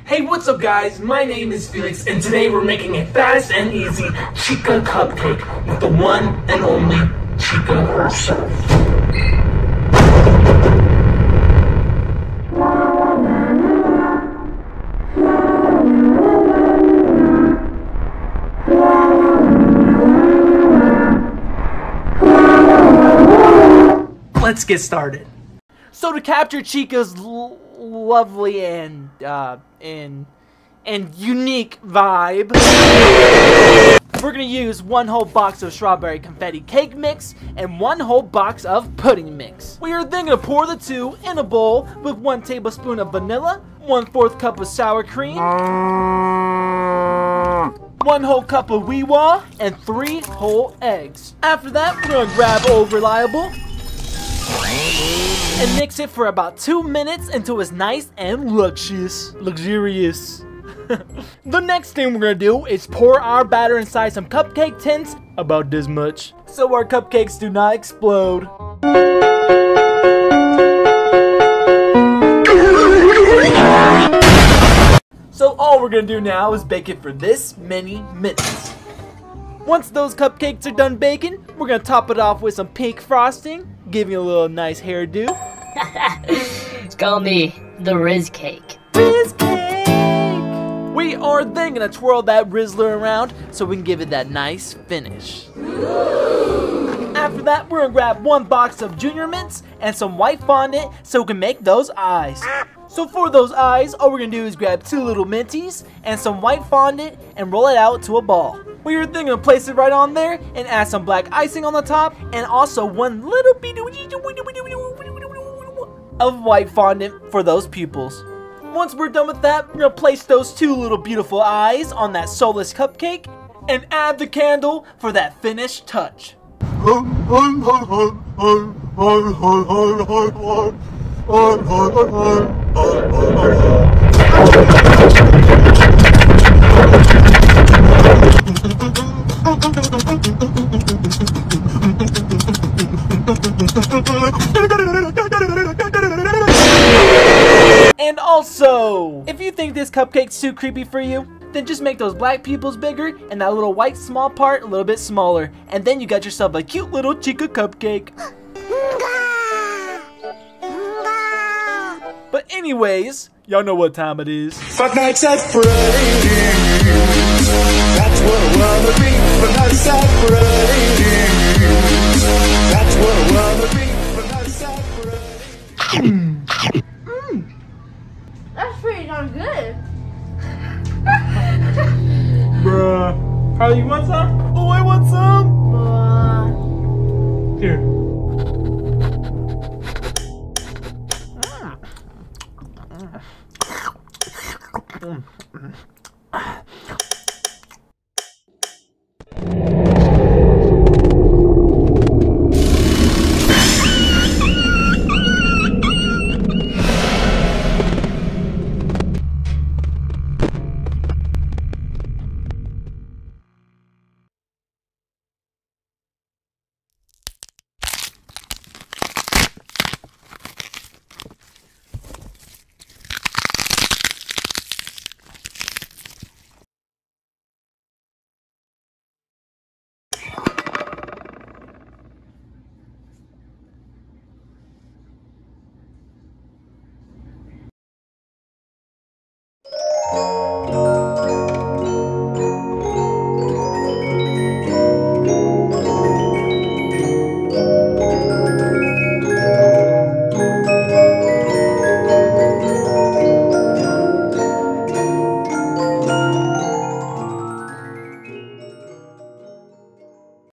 Hey, what's up guys? My name is Felix and today we're making a fast and easy Chica Cupcake with the one and only Chica herself. Let's get started. So to capture Chica's lovely and unique vibe, we're gonna use 1 whole box of strawberry confetti cake mix and 1 whole box of pudding mix. We are then gonna pour the two in a bowl with 1 tablespoon of vanilla, 1/4 cup of sour cream, 1 whole cup of wee wah, and 3 whole eggs. After that, we're gonna grab Old Reliable and mix it for about 2 minutes until it's nice and luxurious. The next thing we're gonna do is pour our batter inside some cupcake tins, about this much, so our cupcakes do not explode. So all we're gonna do now is bake it for this many minutes. Once those cupcakes are done baking, we're gonna top it off with some pink frosting, giving it a little nice hairdo. Call me the Riz Cake. Riz Cake! We are then gonna twirl that Rizzler around so we can give it that nice finish. After that, we're gonna grab 1 box of Junior Mints and some white fondant so we can make those eyes. So for those eyes, all we're gonna do is grab 2 little minties and some white fondant and roll it out to a ball. We are then gonna place it right on there and add some black icing on the top and also 1 little bit of white fondant for those pupils. Once we're done with that, we're gonna place those 2 little beautiful eyes on that soulless cupcake and add the candle for that finished touch. And also, if you think this cupcake's too creepy for you, then just make those black pupils bigger and that little white small part a little bit smaller, and then you got yourself a cute little Chica Cupcake. But anyways, y'all know what time it is. Five Nights at Freddy's. That's what I wanna be. Five Nights at Freddy's. That's what I wanna be. Five Nights at Freddy's. That's pretty darn good. Bruh. Harley, you want some? Oh, I want some! Here.